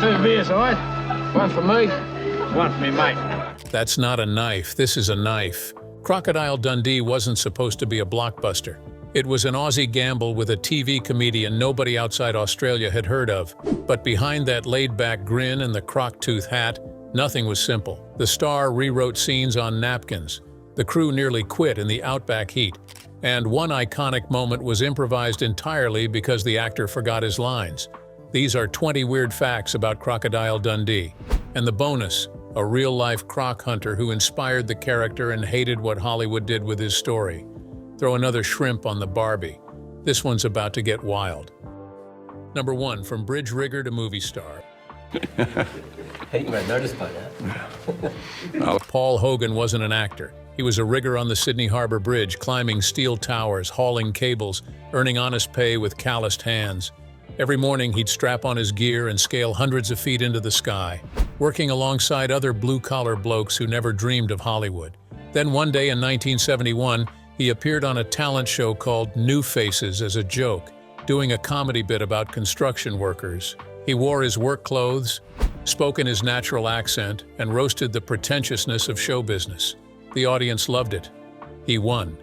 2 beers, all right? One for me, one for me mate. That's not a knife, this is a knife. Crocodile Dundee wasn't supposed to be a blockbuster. It was an Aussie gamble with a TV comedian nobody outside Australia had heard of. But behind that laid-back grin and the croc-tooth hat, nothing was simple. The star rewrote scenes on napkins. The crew nearly quit in the Outback heat. And one iconic moment was improvised entirely because the actor forgot his lines. These are 20 weird facts about Crocodile Dundee. And the bonus, a real-life croc hunter who inspired the character and hated what Hollywood did with his story. Throw another shrimp on the Barbie. This one's about to get wild. Number 1, from bridge rigger to movie star. Hey, you might notice by that. Paul Hogan wasn't an actor. He was a rigger on the Sydney Harbour Bridge, climbing steel towers, hauling cables, earning honest pay with calloused hands. Every morning he'd strap on his gear and scale hundreds of feet into the sky, working alongside other blue-collar blokes who never dreamed of Hollywood. Then one day in 1971, he appeared on a talent show called New Faces as a joke, doing a comedy bit about construction workers. He wore his work clothes, spoke in his natural accent, and roasted the pretentiousness of show business. The audience loved it. He won.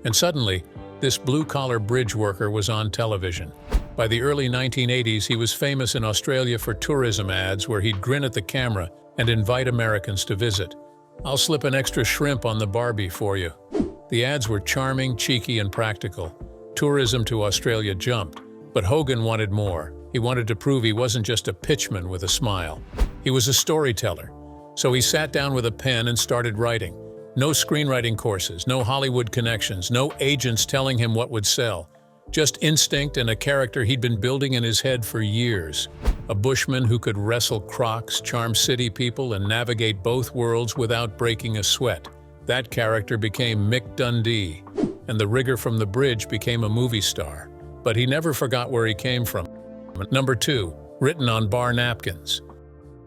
And suddenly, this blue-collar bridge worker was on television. By the early 1980s, he was famous in Australia for tourism ads where he'd grin at the camera and invite Americans to visit. "I'll slip an extra shrimp on the Barbie for you." The ads were charming, cheeky, and practical. Tourism to Australia jumped, but Hogan wanted more. He wanted to prove he wasn't just a pitchman with a smile. He was a storyteller. So he sat down with a pen and started writing. No screenwriting courses, no Hollywood connections, no agents telling him what would sell. Just instinct and a character he'd been building in his head for years. A bushman who could wrestle crocs, charm city people, and navigate both worlds without breaking a sweat. That character became Mick Dundee, and the rigger from the bridge became a movie star. But he never forgot where he came from. Number 2, written on bar napkins.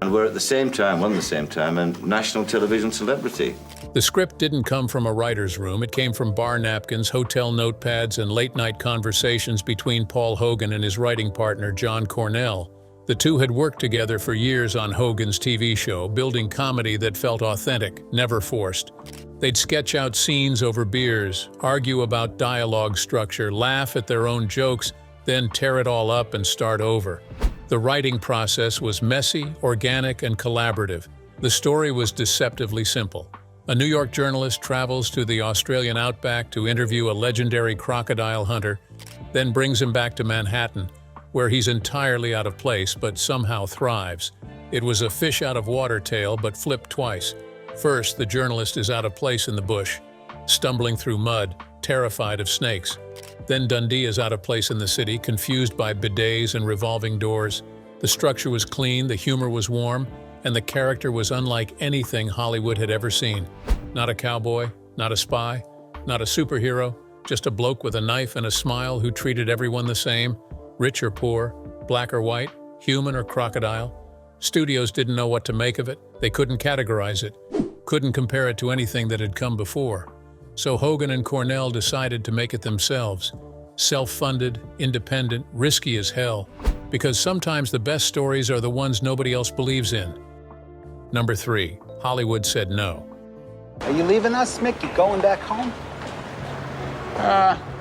And we're at the same time, one at the same time, a national television celebrity. The script didn't come from a writer's room. It came from bar napkins, hotel notepads, and late-night conversations between Paul Hogan and his writing partner, John Cornell. The two had worked together for years on Hogan's TV show, building comedy that felt authentic, never forced. They'd sketch out scenes over beers, argue about dialogue structure, laugh at their own jokes, then tear it all up and start over. The writing process was messy, organic, and collaborative. The story was deceptively simple. A New York journalist travels to the Australian Outback to interview a legendary crocodile hunter, then brings him back to Manhattan, where he's entirely out of place but somehow thrives. It was a fish-out-of-water tale but flipped twice. First, the journalist is out of place in the bush, stumbling through mud, terrified of snakes. Then Dundee is out of place in the city, confused by bidets and revolving doors. The structure was clean, the humor was warm, and the character was unlike anything Hollywood had ever seen. Not a cowboy, not a spy, not a superhero, just a bloke with a knife and a smile who treated everyone the same, rich or poor, black or white, human or crocodile. Studios didn't know what to make of it. They couldn't categorize it, couldn't compare it to anything that had come before. So Hogan and Cornell decided to make it themselves. Self-funded, independent, risky as hell. Because sometimes the best stories are the ones nobody else believes in. Number 3, Hollywood said no. Are you leaving us, Mick? You going back home?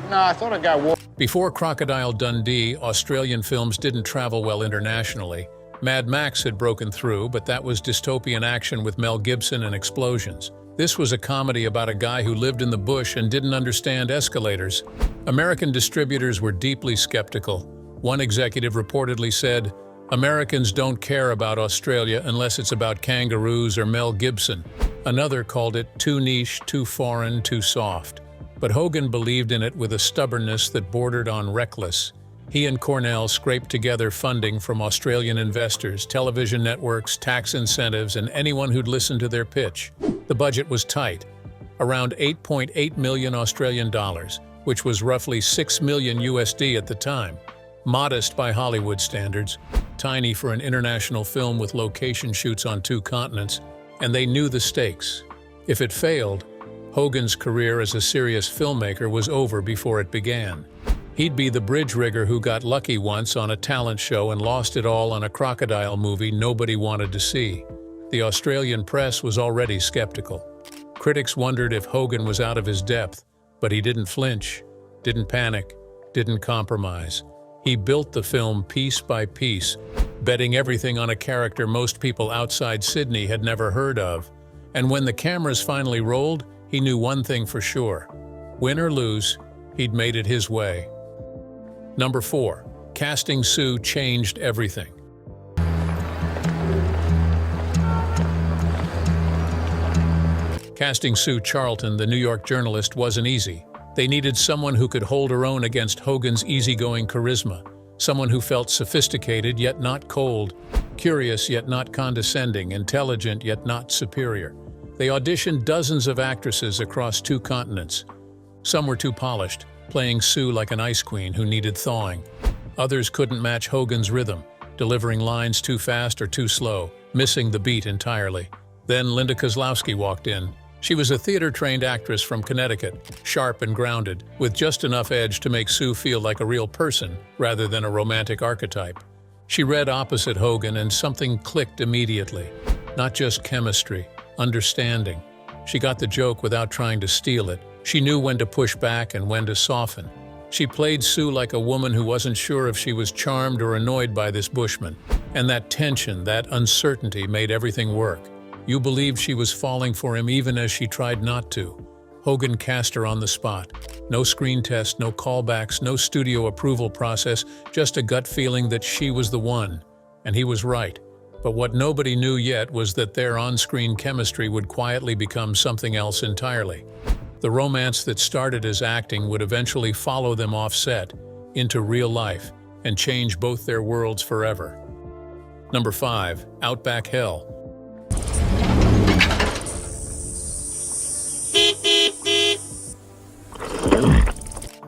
No, I thought I'd go walk. Before Crocodile Dundee, Australian films didn't travel well internationally. Mad Max had broken through, but that was dystopian action with Mel Gibson and explosions. This was a comedy about a guy who lived in the bush and didn't understand escalators. American distributors were deeply skeptical. One executive reportedly said, "Americans don't care about Australia unless it's about kangaroos or Mel Gibson." Another called it too niche, too foreign, too soft. But Hogan believed in it with a stubbornness that bordered on reckless. He and Cornell scraped together funding from Australian investors, television networks, tax incentives, and anyone who'd listen to their pitch. The budget was tight, around 8.8 million Australian dollars, which was roughly 6 million USD at the time. Modest by Hollywood standards, tiny for an international film with location shoots on 2 continents, and they knew the stakes. If it failed, Hogan's career as a serious filmmaker was over before it began. He'd be the bridge rigger who got lucky once on a talent show and lost it all on a crocodile movie nobody wanted to see. The Australian press was already skeptical. Critics wondered if Hogan was out of his depth, but he didn't flinch, didn't panic, didn't compromise. He built the film piece by piece, betting everything on a character most people outside Sydney had never heard of. And when the cameras finally rolled, he knew one thing for sure. Win or lose, he'd made it his way. Number 4. Casting Sue changed everything. Casting Sue Charlton, the New York journalist, wasn't easy. They needed someone who could hold her own against Hogan's easygoing charisma, someone who felt sophisticated yet not cold, curious yet not condescending, intelligent yet not superior. They auditioned dozens of actresses across 2 continents. Some were too polished, playing Sue like an ice queen who needed thawing. Others couldn't match Hogan's rhythm, delivering lines too fast or too slow, missing the beat entirely. Then Linda Kozlowski walked in. She was a theater-trained actress from Connecticut, sharp and grounded, with just enough edge to make Sue feel like a real person rather than a romantic archetype. She read opposite Hogan and something clicked immediately. Not just chemistry, understanding. She got the joke without trying to steal it. She knew when to push back and when to soften. She played Sue like a woman who wasn't sure if she was charmed or annoyed by this bushman. And that tension, that uncertainty made everything work. You believed she was falling for him even as she tried not to. Hogan cast her on the spot. No screen test, no callbacks, no studio approval process, just a gut feeling that she was the one. And he was right. But what nobody knew yet was that their on-screen chemistry would quietly become something else entirely. The romance that started as acting would eventually follow them off set, into real life, and change both their worlds forever. Number 5. Outback Hell.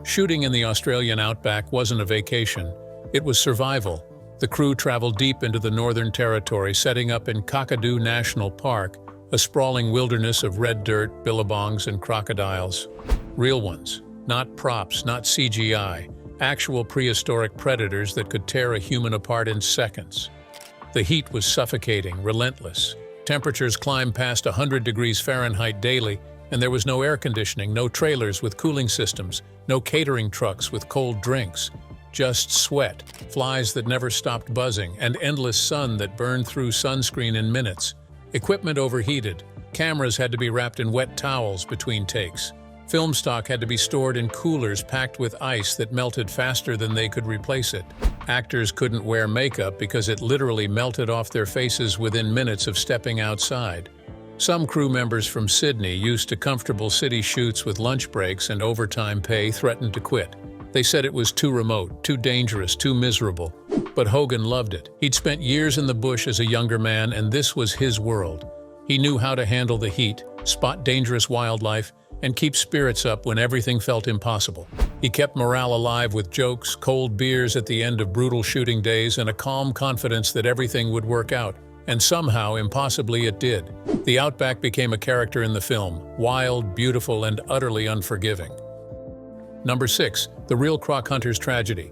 Shooting in the Australian Outback wasn't a vacation, it was survival. The crew traveled deep into the Northern Territory, setting up in Kakadu National Park, a sprawling wilderness of red dirt, billabongs, and crocodiles. Real ones, not props, not CGI, actual prehistoric predators that could tear a human apart in seconds. The heat was suffocating, relentless. Temperatures climbed past 100 degrees Fahrenheit daily, and there was no air conditioning, no trailers with cooling systems, no catering trucks with cold drinks. Just sweat, flies that never stopped buzzing, and endless sun that burned through sunscreen in minutes. Equipment overheated. Cameras had to be wrapped in wet towels between takes. Film stock had to be stored in coolers packed with ice that melted faster than they could replace it. Actors couldn't wear makeup because it literally melted off their faces within minutes of stepping outside. Some crew members from Sydney, used to comfortable city shoots with lunch breaks and overtime pay, threatened to quit. They said it was too remote, too dangerous, too miserable. But Hogan loved it. He'd spent years in the bush as a younger man, and this was his world. He knew how to handle the heat, spot dangerous wildlife, and keep spirits up when everything felt impossible. He kept morale alive with jokes, cold beers at the end of brutal shooting days, and a calm confidence that everything would work out. And somehow, impossibly, it did. The Outback became a character in the film, wild, beautiful, and utterly unforgiving. Number 6. The Real Croc Hunter's Tragedy.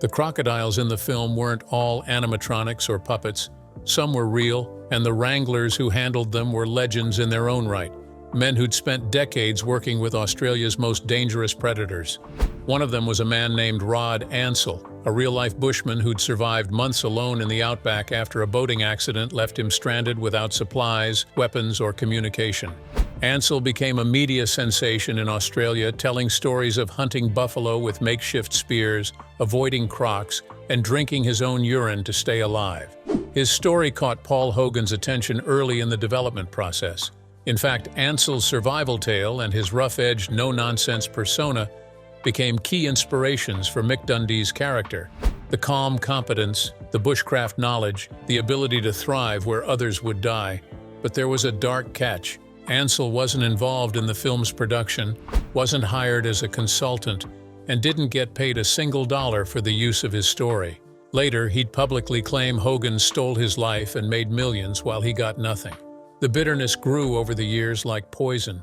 The crocodiles in the film weren't all animatronics or puppets. Some were real, and the wranglers who handled them were legends in their own right. Men who'd spent decades working with Australia's most dangerous predators. One of them was a man named Rod Ansell, a real-life bushman who'd survived months alone in the outback after a boating accident left him stranded without supplies, weapons, or communication. Ansell became a media sensation in Australia, telling stories of hunting buffalo with makeshift spears, avoiding crocs, and drinking his own urine to stay alive. His story caught Paul Hogan's attention early in the development process. In fact, Ansell's survival tale and his rough-edged, no-nonsense persona became key inspirations for Mick Dundee's character. The calm competence, the bushcraft knowledge, the ability to thrive where others would die. But there was a dark catch. Ansell wasn't involved in the film's production, wasn't hired as a consultant, and didn't get paid a single dollar for the use of his story. Later, he'd publicly claim Hogan stole his life and made millions while he got nothing. The bitterness grew over the years like poison.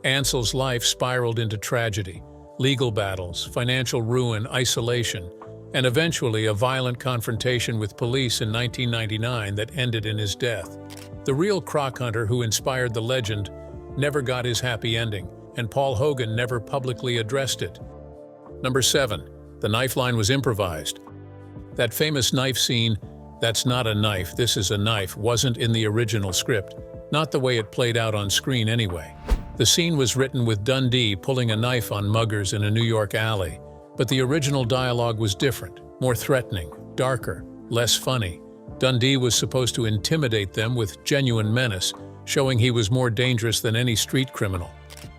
Ansell's life spiraled into tragedy, legal battles, financial ruin, isolation, and eventually a violent confrontation with police in 1999 that ended in his death. The real croc hunter who inspired the legend never got his happy ending, and Paul Hogan never publicly addressed it. Number 7. The knife line was improvised. That famous knife scene, "That's not a knife, this is a knife," wasn't in the original script, not the way it played out on screen anyway. The scene was written with Dundee pulling a knife on muggers in a New York alley, but the original dialogue was different, more threatening, darker, less funny. Dundee was supposed to intimidate them with genuine menace, showing he was more dangerous than any street criminal.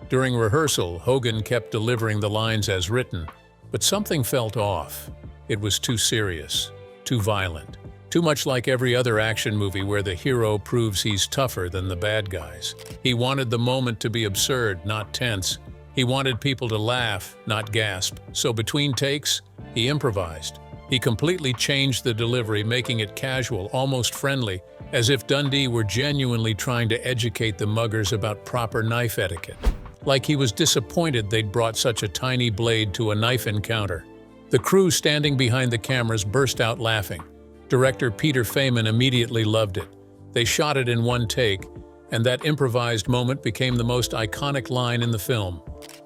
During rehearsal, Hogan kept delivering the lines as written, but something felt off. It was too serious, too violent, too much like every other action movie where the hero proves he's tougher than the bad guys. He wanted the moment to be absurd, not tense. He wanted people to laugh, not gasp. So between takes, he improvised. He completely changed the delivery, making it casual, almost friendly, as if Dundee were genuinely trying to educate the muggers about proper knife etiquette. Like he was disappointed they'd brought such a tiny blade to a knife encounter. The crew standing behind the cameras burst out laughing. Director Peter Feynman immediately loved it. They shot it in one take, and that improvised moment became the most iconic line in the film.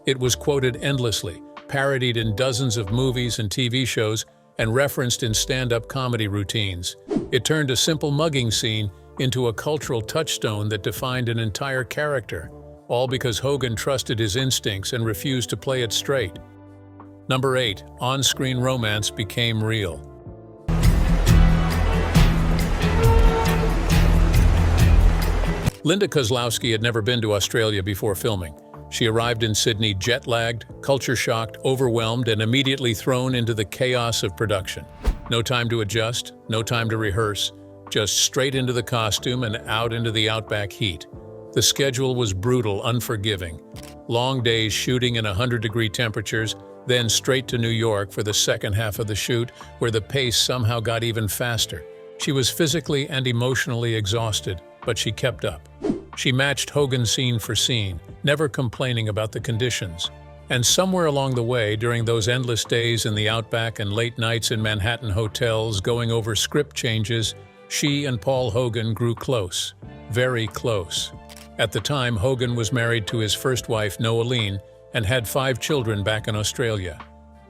It was quoted endlessly, parodied in dozens of movies and TV shows, and referenced in stand-up comedy routines. It turned a simple mugging scene into a cultural touchstone that defined an entire character, all because Hogan trusted his instincts and refused to play it straight. Number 8. On-screen romance became real. Linda Kozlowski had never been to Australia before filming. She arrived in Sydney jet-lagged, culture-shocked, overwhelmed, and immediately thrown into the chaos of production. No time to adjust, no time to rehearse, just straight into the costume and out into the Outback heat. The schedule was brutal, unforgiving. Long days shooting in 100-degree temperatures, then straight to New York for the second half of the shoot, where the pace somehow got even faster. She was physically and emotionally exhausted, but she kept up. She matched Hogan scene for scene, never complaining about the conditions. And somewhere along the way, during those endless days in the Outback and late nights in Manhattan hotels going over script changes, she and Paul Hogan grew close, very close. At the time, Hogan was married to his first wife, Noeline, and had 5 children back in Australia.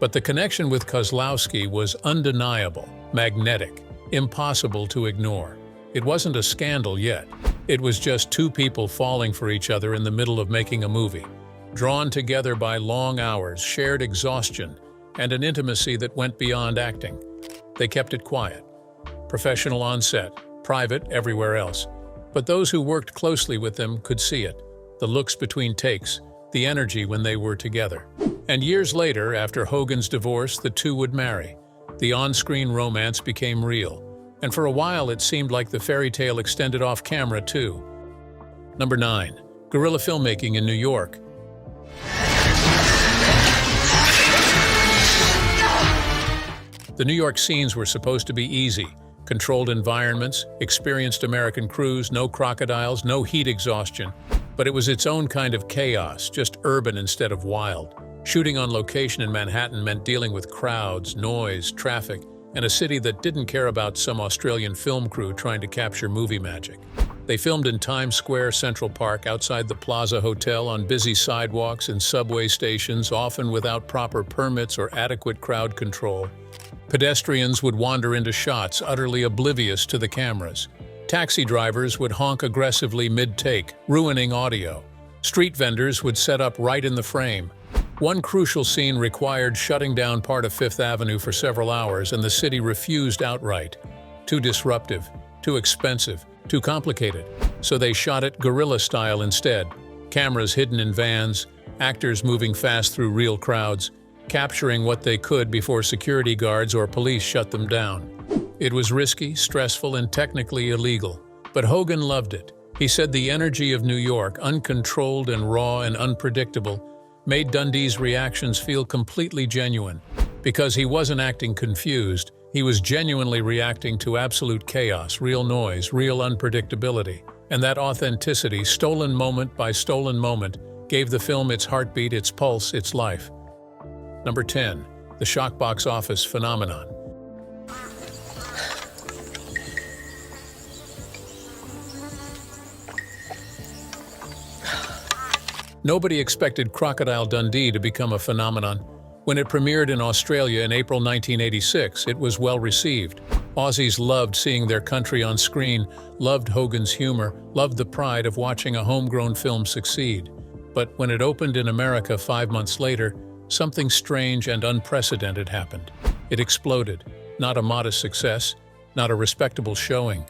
But the connection with Kozlowski was undeniable, magnetic, impossible to ignore. It wasn't a scandal yet. It was just 2 people falling for each other in the middle of making a movie, drawn together by long hours, shared exhaustion, and an intimacy that went beyond acting. They kept it quiet, professional on set, private everywhere else. But those who worked closely with them could see it, the looks between takes, the energy when they were together. And years later, after Hogan's divorce, the two would marry. The on-screen romance became real. And for a while, it seemed like the fairy tale extended off camera, too. Number 9. Guerrilla filmmaking in New York. The New York scenes were supposed to be easy. Controlled environments, experienced American crews, no crocodiles, no heat exhaustion. But it was its own kind of chaos, just urban instead of wild. Shooting on location in Manhattan meant dealing with crowds, noise, traffic, and a city that didn't care about some Australian film crew trying to capture movie magic. They filmed in Times Square, Central Park, outside the Plaza Hotel, on busy sidewalks and subway stations, often without proper permits or adequate crowd control. Pedestrians would wander into shots, utterly oblivious to the cameras. Taxi drivers would honk aggressively mid-take, ruining audio. Street vendors would set up right in the frame. One crucial scene required shutting down part of Fifth Avenue for several hours, and the city refused outright. Too disruptive, too expensive, too complicated. So they shot it guerrilla style instead. Cameras hidden in vans, actors moving fast through real crowds, capturing what they could before security guards or police shut them down. It was risky, stressful, and technically illegal. But Hogan loved it. He said the energy of New York, uncontrolled and raw and unpredictable, made Dundee's reactions feel completely genuine. Because he wasn't acting confused, he was genuinely reacting to absolute chaos, real noise, real unpredictability. And that authenticity, stolen moment by stolen moment, gave the film its heartbeat, its pulse, its life. Number 10. The shock box office phenomenon. Nobody expected Crocodile Dundee to become a phenomenon. When it premiered in Australia in April 1986, it was well received. Aussies loved seeing their country on screen, loved Hogan's humor, loved the pride of watching a homegrown film succeed. But when it opened in America 5 months later, something strange and unprecedented happened. It exploded. Not a modest success, not a respectable showing.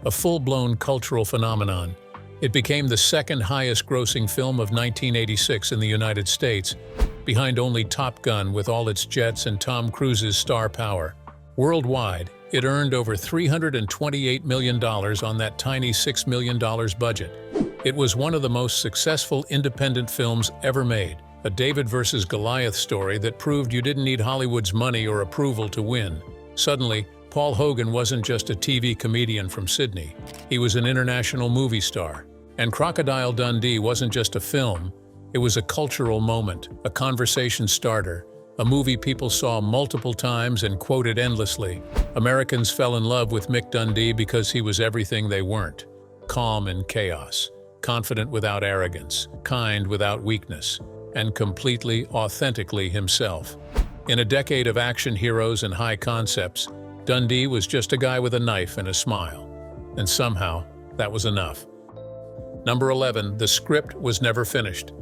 A full-blown cultural phenomenon. It became the second highest-grossing film of 1986 in the United States, behind only Top Gun with all its jets and Tom Cruise's star power. Worldwide, it earned over $328 million on that tiny $6 million budget. It was one of the most successful independent films ever made, a David versus Goliath story that proved you didn't need Hollywood's money or approval to win. Suddenly, Paul Hogan wasn't just a TV comedian from Sydney. He was an international movie star. And Crocodile Dundee wasn't just a film. It was a cultural moment, a conversation starter, a movie people saw multiple times and quoted endlessly. Americans fell in love with Mick Dundee because he was everything they weren't. Calm in chaos, confident without arrogance, kind without weakness, and completely, authentically himself. In a decade of action heroes and high concepts, Dundee was just a guy with a knife and a smile. And somehow, that was enough. Number 11, the script was never finished.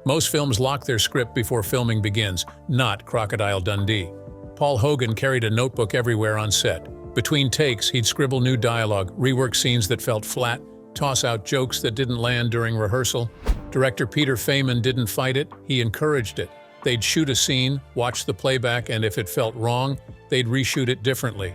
Most films lock their script before filming begins, not Crocodile Dundee. Paul Hogan carried a notebook everywhere on set. Between takes, he'd scribble new dialogue, rework scenes that felt flat, toss out jokes that didn't land during rehearsal. Director Peter Feynman didn't fight it, he encouraged it. They'd shoot a scene, watch the playback, and if it felt wrong, they'd reshoot it differently.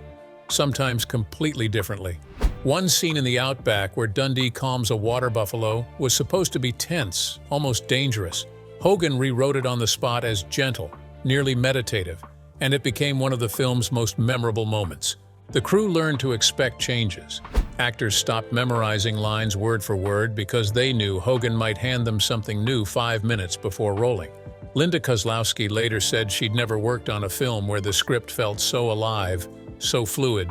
Sometimes completely differently. One scene in the Outback where Dundee calms a water buffalo was supposed to be tense, almost dangerous. Hogan rewrote it on the spot as gentle, nearly meditative, and it became one of the film's most memorable moments. The crew learned to expect changes. Actors stopped memorizing lines word for word because they knew Hogan might hand them something new 5 minutes before rolling. Linda Kozlowski later said she'd never worked on a film where the script felt so alive, so fluid.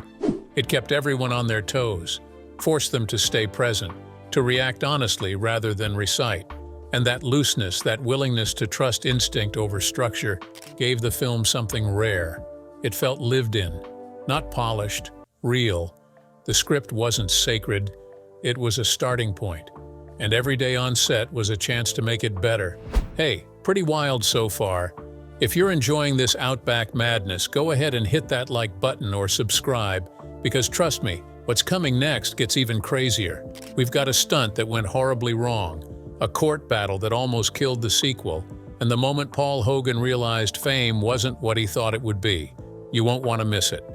It kept everyone on their toes, forced them to stay present, to react honestly rather than recite. And that looseness, that willingness to trust instinct over structure, gave the film something rare. It felt lived in, not polished, real. The script wasn't sacred, it was a starting point. And every day on set was a chance to make it better. Hey, pretty wild so far. If you're enjoying this Outback madness, go ahead and hit that like button or subscribe, because trust me, what's coming next gets even crazier. We've got a stunt that went horribly wrong, a court battle that almost killed the sequel, and the moment Paul Hogan realized fame wasn't what he thought it would be. You won't want to miss it.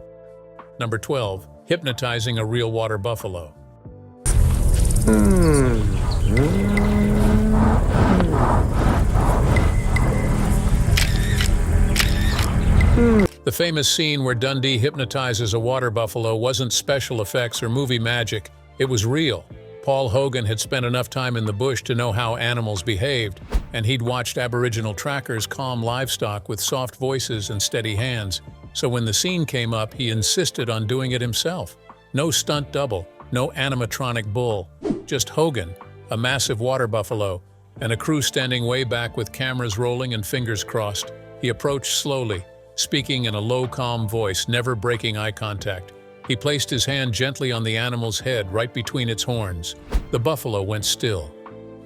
Number 12, hypnotizing a real water buffalo. The famous scene where Dundee hypnotizes a water buffalo wasn't special effects or movie magic, it was real. Paul Hogan had spent enough time in the bush to know how animals behaved, and he'd watched Aboriginal trackers calm livestock with soft voices and steady hands. So when the scene came up, he insisted on doing it himself. No stunt double, no animatronic bull, just Hogan, a massive water buffalo, and a crew standing way back with cameras rolling and fingers crossed. He approached slowly, speaking in a low, calm voice, never breaking eye contact. He placed his hand gently on the animal's head, right between its horns. The buffalo went still,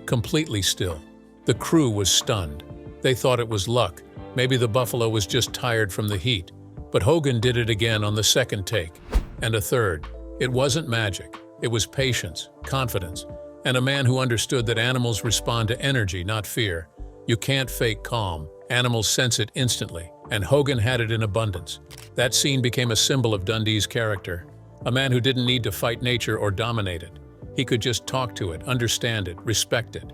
completely still. The crew was stunned. They thought it was luck. Maybe the buffalo was just tired from the heat. But Hogan did it again on the second take, and a third. It wasn't magic. It was patience, confidence, and a man who understood that animals respond to energy, not fear. You can't fake calm. Animals sense it instantly, and Hogan had it in abundance. That scene became a symbol of Dundee's character, a man who didn't need to fight nature or dominate it. He could just talk to it, understand it, respect it.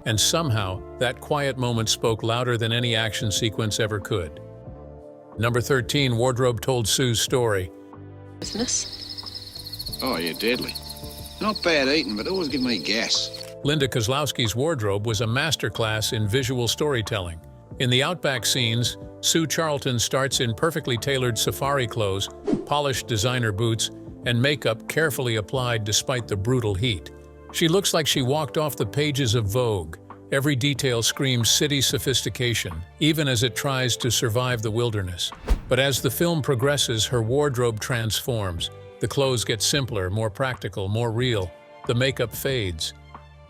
And somehow, that quiet moment spoke louder than any action sequence ever could. Number 13, wardrobe told Sue's story. Business? Oh, you're deadly. Not bad eating, but always give me gas. Linda Kozlowski's wardrobe was a masterclass in visual storytelling. In the Outback scenes, Sue Charlton starts in perfectly tailored safari clothes, polished designer boots, and makeup carefully applied despite the brutal heat. She looks like she walked off the pages of Vogue. Every detail screams city sophistication, even as it tries to survive the wilderness. But as the film progresses, her wardrobe transforms. The clothes get simpler, more practical, more real. The makeup fades.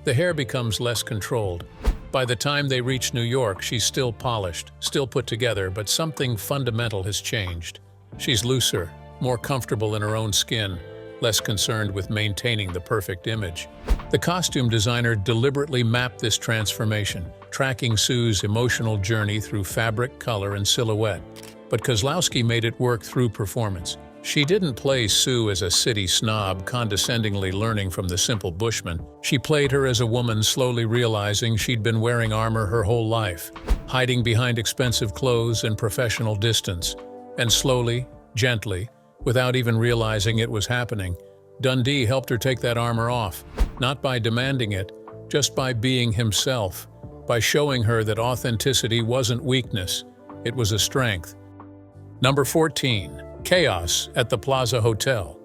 The hair becomes less controlled. By the time they reach New York, she's still polished, still put together, but something fundamental has changed. She's looser, more comfortable in her own skin, less concerned with maintaining the perfect image. The costume designer deliberately mapped this transformation, tracking Sue's emotional journey through fabric, color, and silhouette. But Kozlowski made it work through performance. She didn't play Sue as a city snob condescendingly learning from the simple bushman. She played her as a woman slowly realizing she'd been wearing armor her whole life, hiding behind expensive clothes and professional distance. And slowly, gently, without even realizing it was happening, Dundee helped her take that armor off, not by demanding it, just by being himself, by showing her that authenticity wasn't weakness, it was a strength. Number 14. Chaos at the Plaza Hotel.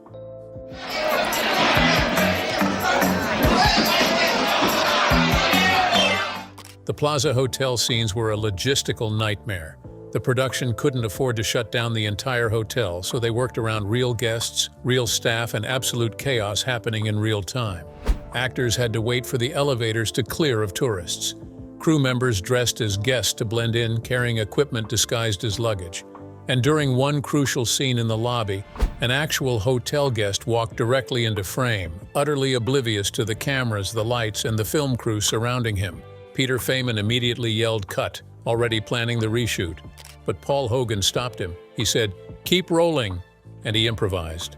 The Plaza Hotel scenes were a logistical nightmare. The production couldn't afford to shut down the entire hotel, so they worked around real guests, real staff, and absolute chaos happening in real time. Actors had to wait for the elevators to clear of tourists. Crew members dressed as guests to blend in, carrying equipment disguised as luggage. And during one crucial scene in the lobby, an actual hotel guest walked directly into frame, utterly oblivious to the cameras, the lights, and the film crew surrounding him. Peter Feynman immediately yelled, "Cut," already planning the reshoot. But Paul Hogan stopped him. He said, "Keep rolling," and he improvised.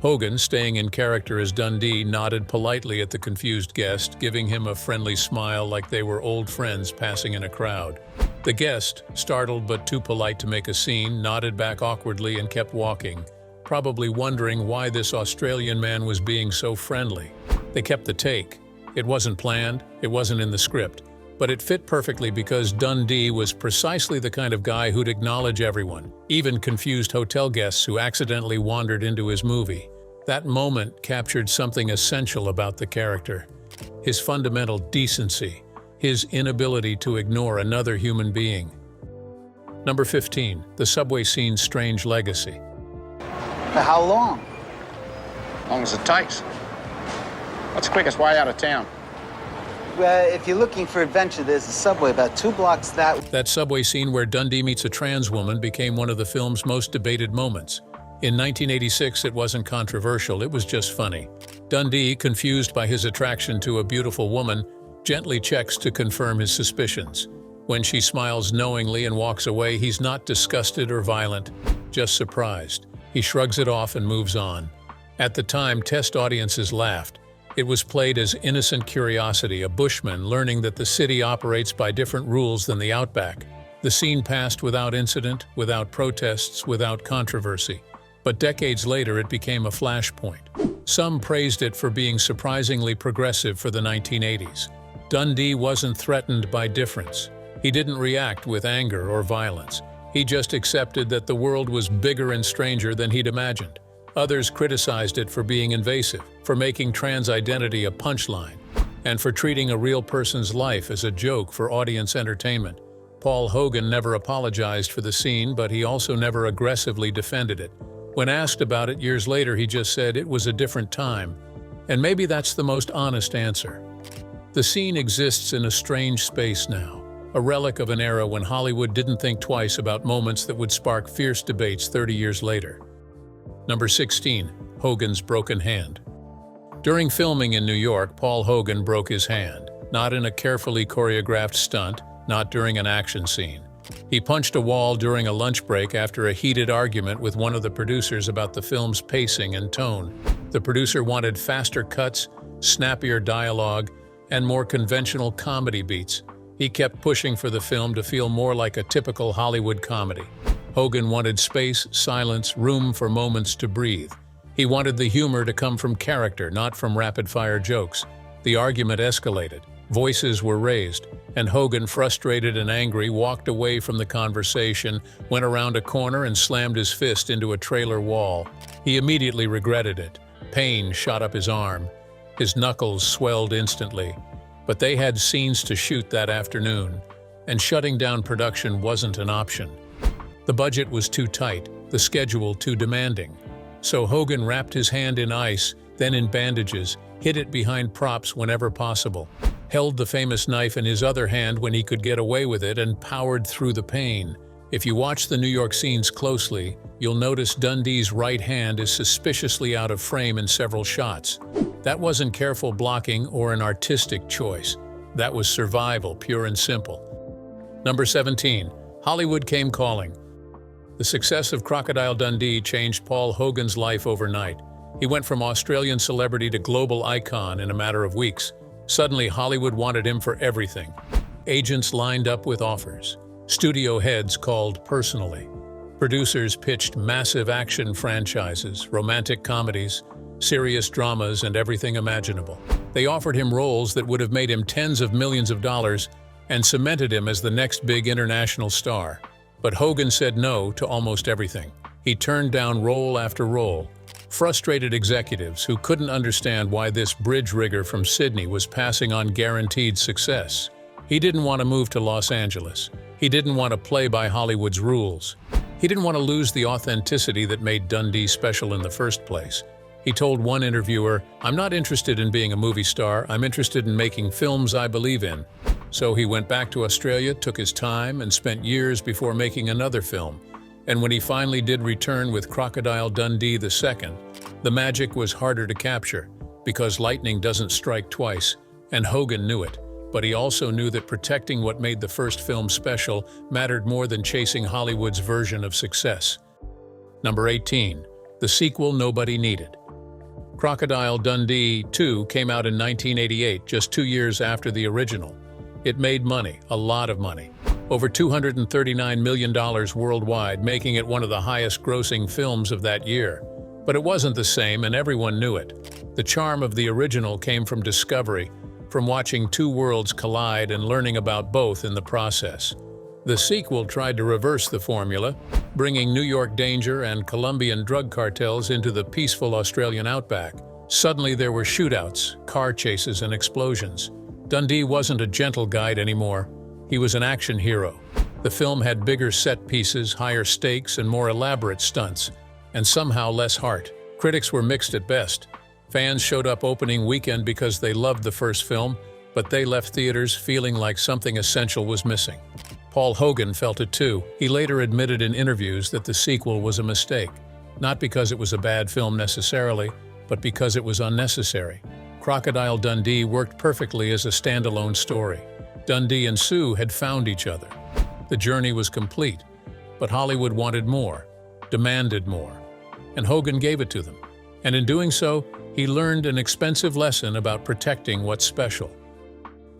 Hogan, staying in character as Dundee, nodded politely at the confused guest, giving him a friendly smile like they were old friends passing in a crowd. The guest, startled but too polite to make a scene, nodded back awkwardly and kept walking, probably wondering why this Australian man was being so friendly. They kept the take. It wasn't planned, it wasn't in the script, but it fit perfectly because Dundee was precisely the kind of guy who'd acknowledge everyone, even confused hotel guests who accidentally wandered into his movie. That moment captured something essential about the character: his fundamental decency, his inability to ignore another human being. Number 15. The subway scene's strange legacy. For how long? Long as it takes. What's the quickest way out of town? If you're looking for adventure, there's a subway about 2 blocks that way. That subway scene where Dundee meets a trans woman became one of the film's most debated moments. In 1986, it wasn't controversial, it was just funny. Dundee, confused by his attraction to a beautiful woman, gently checks to confirm his suspicions. When she smiles knowingly and walks away, he's not disgusted or violent, just surprised. He shrugs it off and moves on. At the time, test audiences laughed. It was played as innocent curiosity, a bushman learning that the city operates by different rules than the Outback. The scene passed without incident, without protests, without controversy. But decades later, it became a flashpoint. Some praised it for being surprisingly progressive for the 1980s. Dundee wasn't threatened by difference. He didn't react with anger or violence. He just accepted that the world was bigger and stranger than he'd imagined. Others criticized it for being invasive, for making trans identity a punchline, and for treating a real person's life as a joke for audience entertainment. Paul Hogan never apologized for the scene, but he also never aggressively defended it. When asked about it years later, he just said it was a different time. And maybe that's the most honest answer. The scene exists in a strange space now, a relic of an era when Hollywood didn't think twice about moments that would spark fierce debates 30 years later. Number 16. Hogan's broken hand. During filming in New York, Paul Hogan broke his hand, not in a carefully choreographed stunt, not during an action scene. He punched a wall during a lunch break after a heated argument with one of the producers about the film's pacing and tone. The producer wanted faster cuts, snappier dialogue, and more conventional comedy beats. He kept pushing for the film to feel more like a typical Hollywood comedy. Hogan wanted space, silence, room for moments to breathe. He wanted the humor to come from character, not from rapid-fire jokes. The argument escalated. Voices were raised, and Hogan, frustrated and angry, walked away from the conversation, went around a corner and slammed his fist into a trailer wall. He immediately regretted it. Pain shot up his arm. His knuckles swelled instantly. But they had scenes to shoot that afternoon, and shutting down production wasn't an option. The budget was too tight, the schedule too demanding. So Hogan wrapped his hand in ice, then in bandages, hid it behind props whenever possible, held the famous knife in his other hand when he could get away with it, and powered through the pain. If you watch the New York scenes closely, you'll notice Dundee's right hand is suspiciously out of frame in several shots. That wasn't careful blocking or an artistic choice. That was survival, pure and simple. Number 17. Hollywood came calling. The success of Crocodile Dundee changed Paul Hogan's life overnight. He went from Australian celebrity to global icon in a matter of weeks. Suddenly, Hollywood wanted him for everything. Agents lined up with offers. Studio heads called personally. Producers pitched massive action franchises, romantic comedies, serious dramas, and everything imaginable. They offered him roles that would have made him tens of millions of dollars and cemented him as the next big international star. But Hogan said no to almost everything. He turned down role after role. Frustrated executives who couldn't understand why this bridge rigger from Sydney was passing on guaranteed success. He didn't want to move to Los Angeles. He didn't want to play by Hollywood's rules. He didn't want to lose the authenticity that made Dundee special in the first place. He told one interviewer, "I'm not interested in being a movie star, I'm interested in making films I believe in." So he went back to Australia, took his time, and spent years before making another film. And when he finally did return with Crocodile Dundee II, the magic was harder to capture, because lightning doesn't strike twice, and Hogan knew it. But he also knew that protecting what made the first film special mattered more than chasing Hollywood's version of success. Number 18. The sequel nobody needed. Crocodile Dundee 2 came out in 1988, just 2 years after the original. It made money, a lot of money. Over $239 million worldwide, making it one of the highest-grossing films of that year. But it wasn't the same, and everyone knew it. The charm of the original came from discovery, from watching two worlds collide and learning about both in the process. The sequel tried to reverse the formula, bringing New York danger and Colombian drug cartels into the peaceful Australian Outback. Suddenly there were shootouts, car chases, and explosions. Dundee wasn't a gentle guide anymore. He was an action hero. The film had bigger set pieces, higher stakes, and more elaborate stunts, and somehow less heart. Critics were mixed at best. Fans showed up opening weekend because they loved the first film, but they left theaters feeling like something essential was missing. Paul Hogan felt it too. He later admitted in interviews that the sequel was a mistake, not because it was a bad film necessarily, but because it was unnecessary. Crocodile Dundee worked perfectly as a standalone story. Dundee and Sue had found each other. The journey was complete, but Hollywood wanted more, demanded more, and Hogan gave it to them. And in doing so, he learned an expensive lesson about protecting what's special.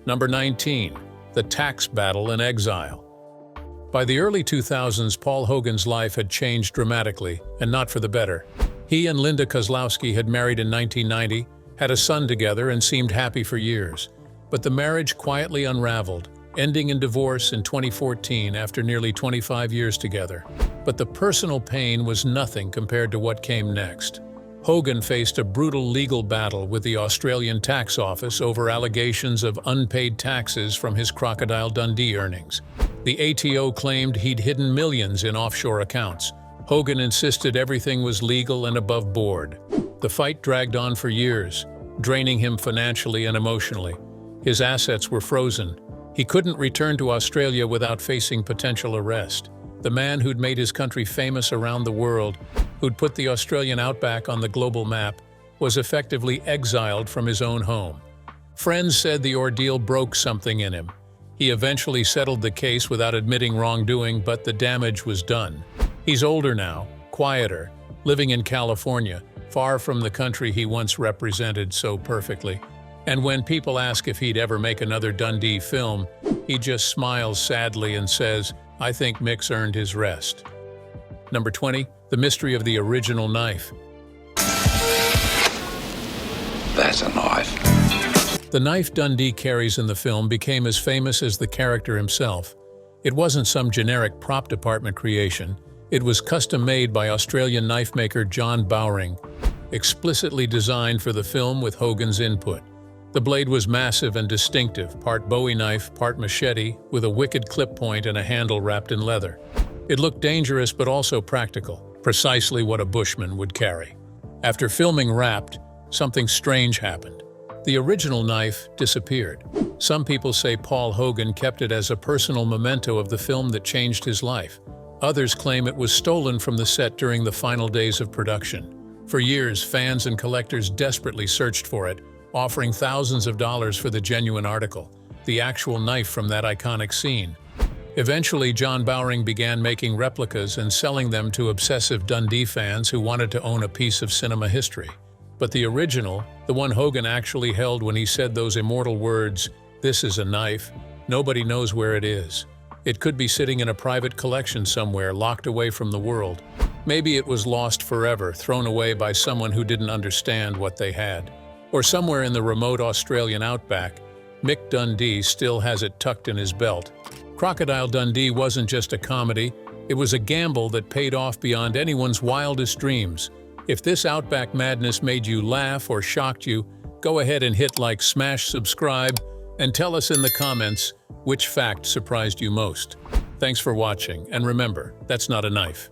Number 19. The tax battle in exile. By the early 2000s, Paul Hogan's life had changed dramatically, and not for the better. He and Linda Kozlowski had married in 1990, had a son together, and seemed happy for years. But the marriage quietly unraveled, ending in divorce in 2014 after nearly 25 years together. But the personal pain was nothing compared to what came next. Hogan faced a brutal legal battle with the Australian Tax Office over allegations of unpaid taxes from his Crocodile Dundee earnings. The ATO claimed he'd hidden millions in offshore accounts. Hogan insisted everything was legal and above board. The fight dragged on for years, draining him financially and emotionally. His assets were frozen. He couldn't return to Australia without facing potential arrest. The man who'd made his country famous around the world, who'd put the Australian Outback on the global map, was effectively exiled from his own home. Friends said the ordeal broke something in him. He eventually settled the case without admitting wrongdoing, but the damage was done. He's older now, quieter, living in California, far from the country he once represented so perfectly. And when people ask if he'd ever make another Dundee film, he just smiles sadly and says, "I think Mick's earned his rest." Number 20, the mystery of the original knife. That's a knife. The knife Dundee carries in the film became as famous as the character himself. It wasn't some generic prop department creation. It was custom-made by Australian knife maker John Bowring, explicitly designed for the film with Hogan's input. The blade was massive and distinctive, part Bowie knife, part machete, with a wicked clip point and a handle wrapped in leather. It looked dangerous but also practical, precisely what a bushman would carry. After filming wrapped, something strange happened. The original knife disappeared. Some people say Paul Hogan kept it as a personal memento of the film that changed his life. Others claim it was stolen from the set during the final days of production. For years, fans and collectors desperately searched for it, offering thousands of dollars for the genuine article, the actual knife from that iconic scene. Eventually, John Bowring began making replicas and selling them to obsessive Dundee fans who wanted to own a piece of cinema history. But the original, the one Hogan actually held when he said those immortal words, "This is a knife," nobody knows where it is. It could be sitting in a private collection somewhere, locked away from the world. Maybe it was lost forever, thrown away by someone who didn't understand what they had. Or somewhere in the remote Australian Outback, Mick Dundee still has it tucked in his belt. Crocodile Dundee wasn't just a comedy, it was a gamble that paid off beyond anyone's wildest dreams. If this Outback madness made you laugh or shocked you, go ahead and hit like, smash subscribe, and tell us in the comments which fact surprised you most. Thanks for watching, and remember, that's not a knife.